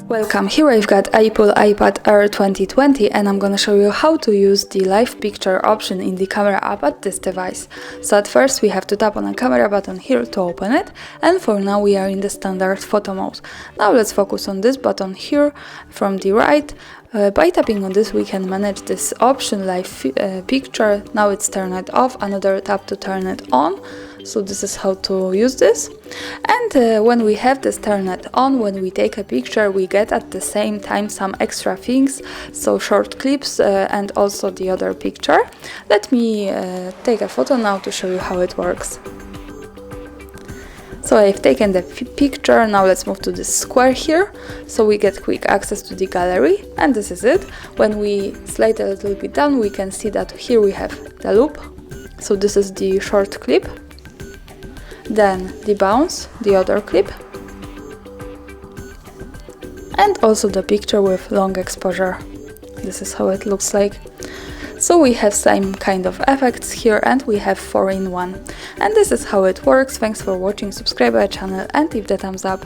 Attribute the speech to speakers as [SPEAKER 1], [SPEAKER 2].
[SPEAKER 1] Welcome, here I've got Apple iPad Air 2020 and I'm gonna show you how to use the live picture option in the camera app at this device. So at first we have to tap on the camera button here to open it, and for now we are in the standard photo mode. Now let's focus on this button here from the right. By tapping on this we can manage this option live picture. Now it's turned off, another tap to turn it on. So this is how to use this. And when we have this turned on, when we take a picture, we get at the same time some extra things, so short clips and also the other picture. Let me take a photo now to show you how it works. So I've taken the picture, now let's move to this square here, so we get quick access to the gallery, and this is it. When we slide a little bit down, we can see that here we have the loop, so this is the short clip, then the bounce, the other clip, and also the picture with long exposure. This is how it looks like. So we have same kind of effects here, and we have 4-in-1. And this is how it works. Thanks for watching, subscribe our channel and leave the thumbs up.